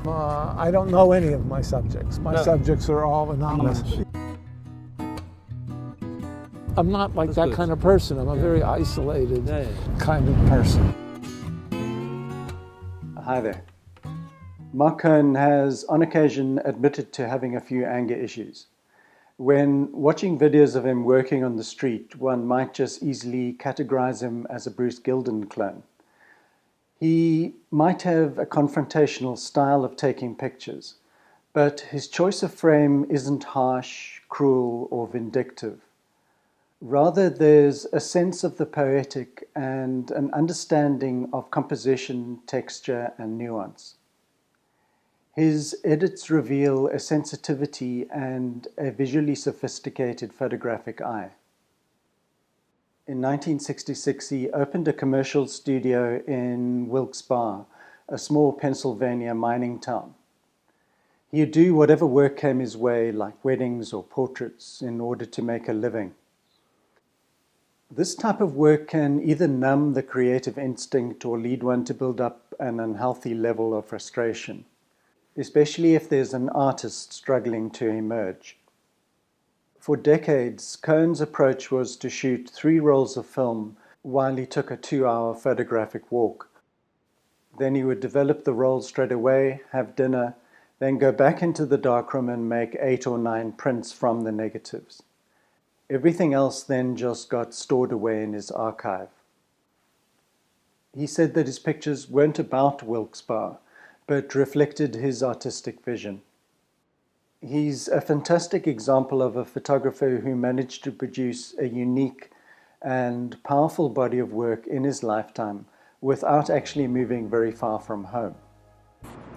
I don't know any of my subjects. My subjects are all anonymous. I'm not like that kind of person. I'm a very isolated kind of person. Hi there. Marc Cohen has on occasion admitted to having a few anger issues. When watching videos of him working on the street, one might just easily categorize him as a Bruce Gilden clone. He might have a confrontational style of taking pictures, but his choice of frame isn't harsh, cruel, or vindictive. Rather, there's a sense of the poetic and an understanding of composition, texture, and nuance. His edits reveal a sensitivity and a visually sophisticated photographic eye. In 1966, he opened a commercial studio in Wilkes-Barre, a small Pennsylvania mining town. He'd do whatever work came his way, like weddings or portraits, in order to make a living. This type of work can either numb the creative instinct or lead one to build up an unhealthy level of frustration, especially if there's an artist struggling to emerge. For decades, Cohen's approach was to shoot 3 rolls of film while he took a 2-hour photographic walk. Then he would develop the rolls straight away, have dinner, then go back into the darkroom and make 8 or 9 prints from the negatives. Everything else then just got stored away in his archive. He said that his pictures weren't about Wilkes-Barre, but reflected his artistic vision. He's a fantastic example of a photographer who managed to produce a unique and powerful body of work in his lifetime without actually moving very far from home.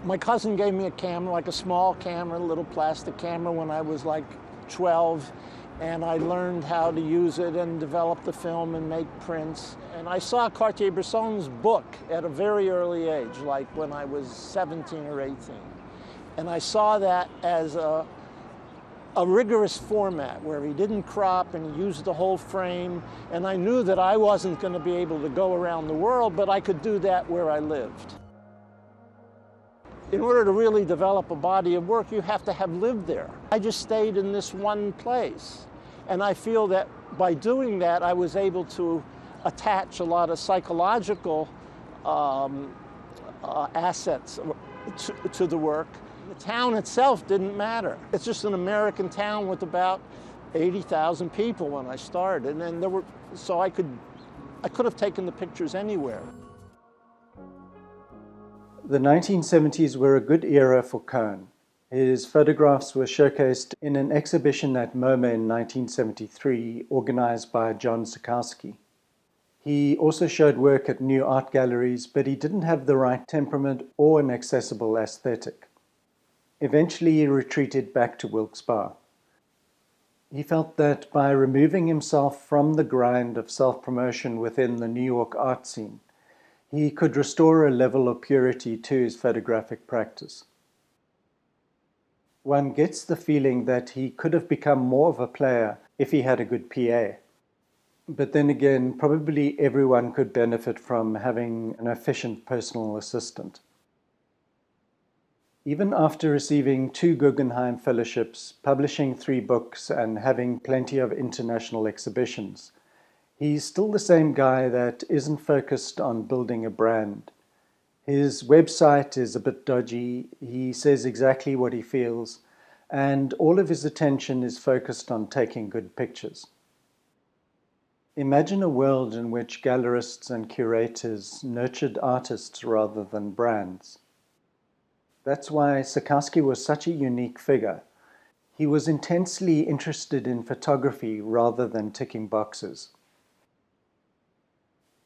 My cousin gave me a camera, like a small camera, a little plastic camera, when I was like 12. And I learned how to use it and develop the film and make prints. And I saw Cartier-Bresson's book at a very early age, like when I was 17 or 18. And I saw that as a rigorous format where he didn't crop and he used the whole frame. And I knew that I wasn't going to be able to go around the world, but I could do that where I lived. In order to really develop a body of work, you have to have lived there. I just stayed in this one place. And I feel that by doing that, I was able to attach a lot of psychological assets to the work. The town itself didn't matter. It's just an American town with about 80,000 people when I started. And so I could have taken the pictures anywhere. The 1970s were a good era for Cohen. His photographs were showcased in an exhibition at MoMA in 1973, organized by John Sikowski. He also showed work at new art galleries, but he didn't have the right temperament or an accessible aesthetic. Eventually, he retreated back to Wilkes-Barre. He felt that by removing himself from the grind of self-promotion within the New York art scene, he could restore a level of purity to his photographic practice. One gets the feeling that he could have become more of a player if he had a good PA. But then again, probably everyone could benefit from having an efficient personal assistant. Even after receiving 2 Guggenheim fellowships, publishing 3 books, and having plenty of international exhibitions, he's still the same guy that isn't focused on building a brand. His website is a bit dodgy, he says exactly what he feels, and all of his attention is focused on taking good pictures. Imagine a world in which gallerists and curators nurtured artists rather than brands. That's why Sikowski was such a unique figure. He was intensely interested in photography rather than ticking boxes.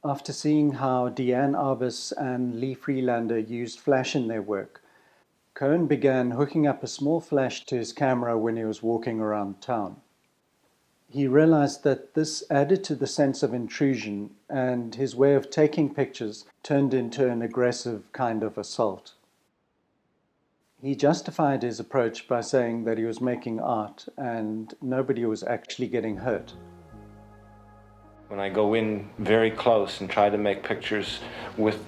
After seeing how Diane Arbus and Lee Freelander used flash in their work, Cohen began hooking up a small flash to his camera when he was walking around town. He realized that this added to the sense of intrusion, and his way of taking pictures turned into an aggressive kind of assault. He justified his approach by saying that he was making art and nobody was actually getting hurt. When I go in very close and try to make pictures with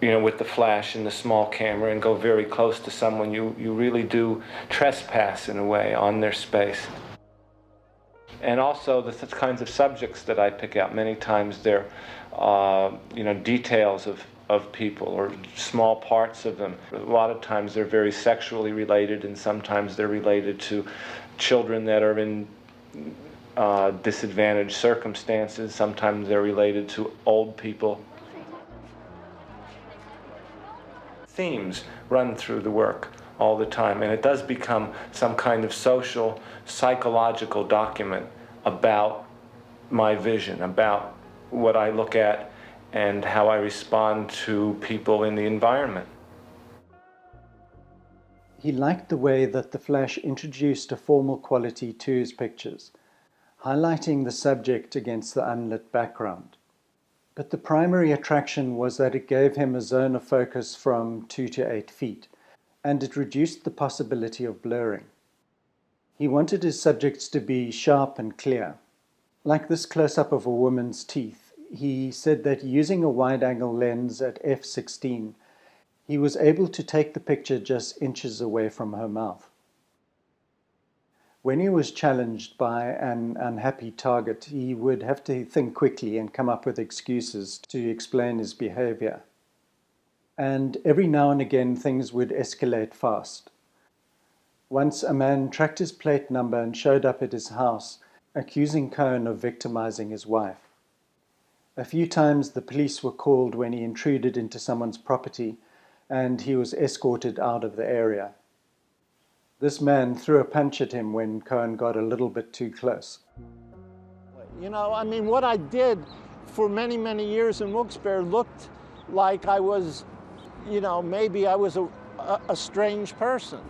with the flash and the small camera and go very close to someone, you really do trespass in a way on their space. And also the kinds of subjects that I pick out, many times they're details of people or small parts of them. A lot of times they're very sexually related, and sometimes they're related to children that are in disadvantaged circumstances. Sometimes they're related to old people. Themes run through the work all the time, and it does become some kind of social, psychological document about my vision, about what I look at and how I respond to people in the environment. He liked the way that the flash introduced a formal quality to his pictures, highlighting the subject against the unlit background. But the primary attraction was that it gave him a zone of focus from 2 to 8 feet, and it reduced the possibility of blurring. He wanted his subjects to be sharp and clear. Like this close-up of a woman's teeth, he said that using a wide-angle lens at f/16, he was able to take the picture just inches away from her mouth. When he was challenged by an unhappy target, he would have to think quickly and come up with excuses to explain his behavior. And every now and again, things would escalate fast. Once a man tracked his plate number and showed up at his house, accusing Cohen of victimizing his wife. A few times the police were called when he intruded into someone's property, and he was escorted out of the area. This man threw a punch at him when Cohen got a little bit too close. What I did for many, many years in Wilkes-Barre looked like I was, maybe I was a strange person.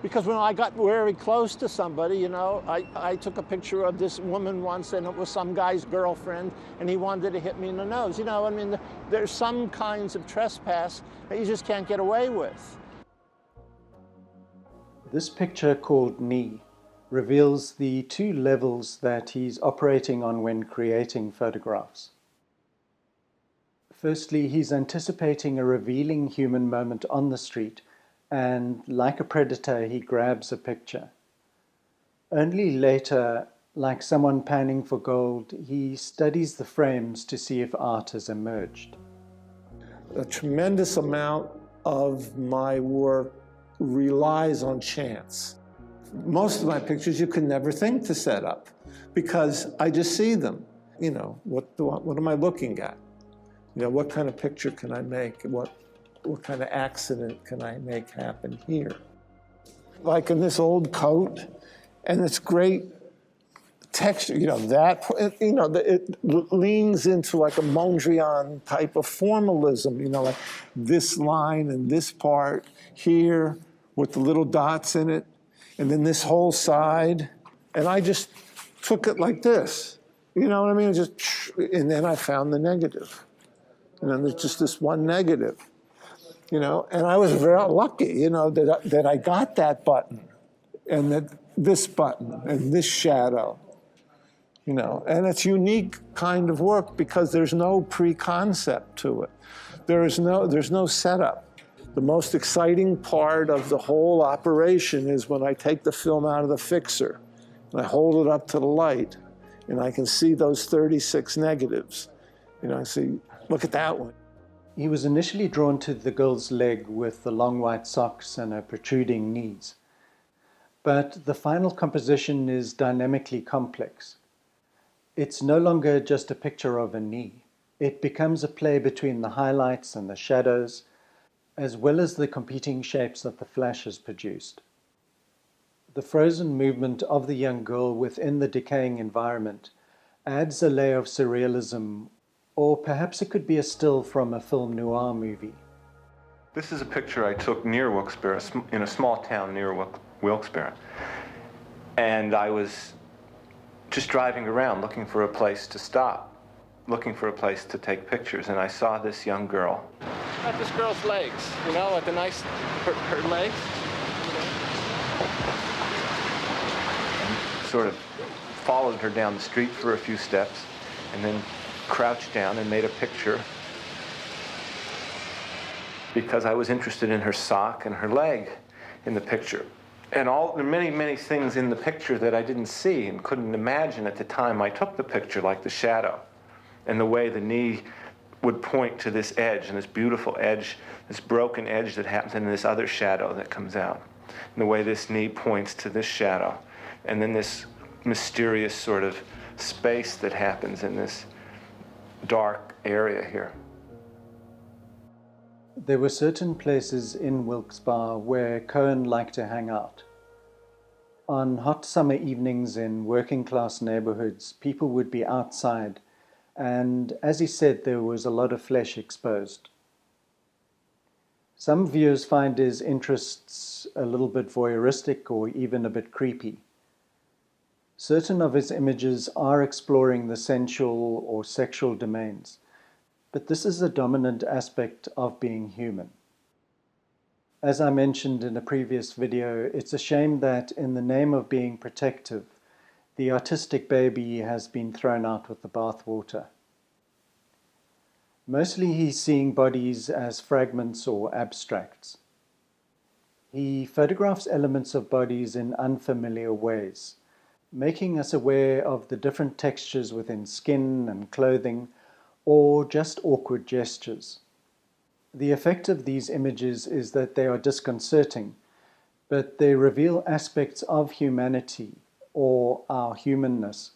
Because when I got very close to somebody, I took a picture of this woman once, and it was some guy's girlfriend, and he wanted to hit me in the nose. There's some kinds of trespass that you just can't get away with. This picture, called Knee, reveals the 2 levels that he's operating on when creating photographs. Firstly, he's anticipating a revealing human moment on the street, and like a predator, he grabs a picture. Only later, like someone panning for gold, he studies the frames to see if art has emerged. A tremendous amount of my work relies on chance. Most of my pictures you could never think to set up because I just see them. What am I looking at? What kind of picture can I make? What kind of accident can I make happen here? Like in this old coat, and it's great texture, it leans into like a Mondrian type of formalism, like this line and this part here with the little dots in it, and then this whole side, and I just took it like this, and then I found the negative, and then there's just this one negative. And I was very lucky, that I got that button and that this button and this shadow, and it's unique kind of work because there's no pre-concept to it. There's no setup. The most exciting part of the whole operation is when I take the film out of the fixer and I hold it up to the light and I can see those 36 negatives. I see, look at that one. He was initially drawn to the girl's leg with the long white socks and her protruding knees. But the final composition is dynamically complex. It's no longer just a picture of a knee. It becomes a play between the highlights and the shadows, as well as the competing shapes that the flash has produced. The frozen movement of the young girl within the decaying environment adds a layer of surrealism. Or perhaps it could be a still from a film noir movie. This is a picture I took near Wilkes-Barre, in a small town near Wilkes-Barre. And I was just driving around looking for a place to stop, looking for a place to take pictures, and I saw this young girl. At this girl's legs, at the nice, her legs. And sort of followed her down the street for a few steps, and then crouched down and made a picture. because I was interested in her sock and her leg in the picture. And there are many, many things in the picture that I didn't see and couldn't imagine at the time I took the picture, like the shadow and the way the knee would point to this edge, and this beautiful edge, this broken edge that happens, and this other shadow that comes out. And the way this knee points to this shadow, and then this mysterious sort of space that happens in this dark area here. There were certain places in Wilkes-Barre where Cohen liked to hang out. On hot summer evenings in working-class neighborhoods, people would be outside, and as he said, there was a lot of flesh exposed. Some viewers find his interests a little bit voyeuristic or even a bit creepy. Certain of his images are exploring the sensual or sexual domains, but this is a dominant aspect of being human. As I mentioned in a previous video, it's a shame that in the name of being protective, the artistic baby has been thrown out with the bathwater. Mostly he's seeing bodies as fragments or abstracts. He photographs elements of bodies in unfamiliar ways, making us aware of the different textures within skin and clothing, or just awkward gestures. The effect of these images is that they are disconcerting, but they reveal aspects of humanity, or our humanness.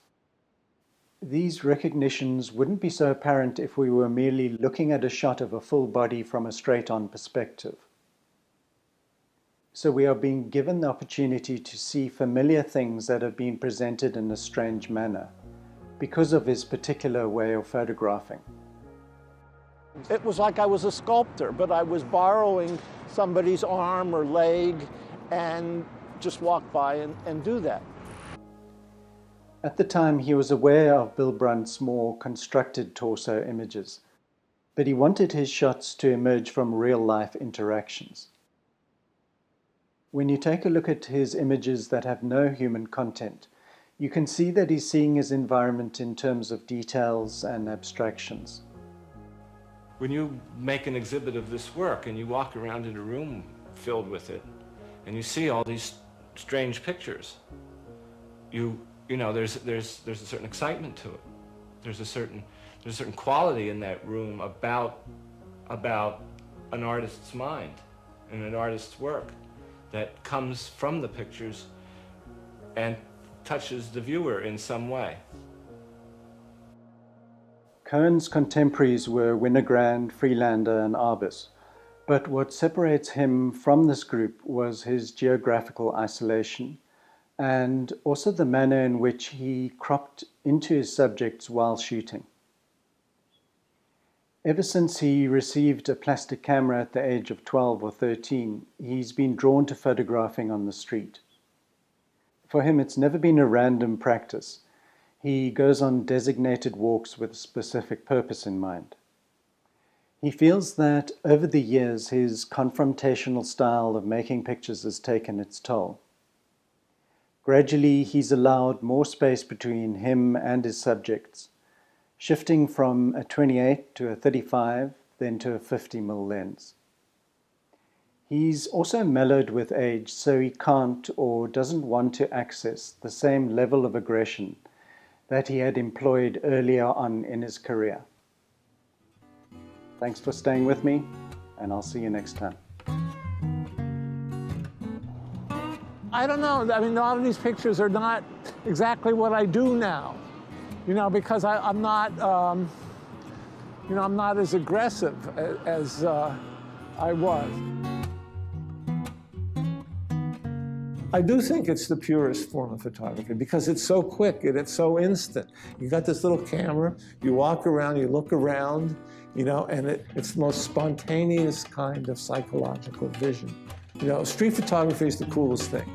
These recognitions wouldn't be so apparent if we were merely looking at a shot of a full body from a straight-on perspective. So we are being given the opportunity to see familiar things that have been presented in a strange manner, because of his particular way of photographing. It was like I was a sculptor, but I was borrowing somebody's arm or leg and just walk by and do that. At the time, he was aware of Bill Brunt's more constructed torso images, but he wanted his shots to emerge from real-life interactions. When you take a look at his images that have no human content, you can see that he's seeing his environment in terms of details and abstractions. When you make an exhibit of this work and you walk around in a room filled with it, and you see all these strange pictures, you know, there's a certain excitement to it. There's a certain quality in that room about an artist's mind and an artist's work that comes from the pictures and touches the viewer in some way. Cohen's contemporaries were Winogrand, Freelander, and Arbus, but what separates him from this group was his geographical isolation, and also the manner in which he cropped into his subjects while shooting. Ever since he received a plastic camera at the age of 12 or 13, he's been drawn to photographing on the street. For him, it's never been a random practice. He goes on designated walks with a specific purpose in mind. He feels that over the years, his confrontational style of making pictures has taken its toll. Gradually, he's allowed more space between him and his subjects, shifting from a 28 to a 35, then to a 50mm lens. He's also mellowed with age, so he can't or doesn't want to access the same level of aggression that he had employed earlier on in his career. Thanks for staying with me, and I'll see you next time. I don't know. I mean, a lot of these pictures are not exactly what I do now, you know, because I'm not, you know, I'm not as aggressive as I was. I do think it's the purest form of photography because it's so quick and it's so instant. You got this little camera, you walk around, you look around, you know, and it's the most spontaneous kind of psychological vision. You know, street photography is the coolest thing.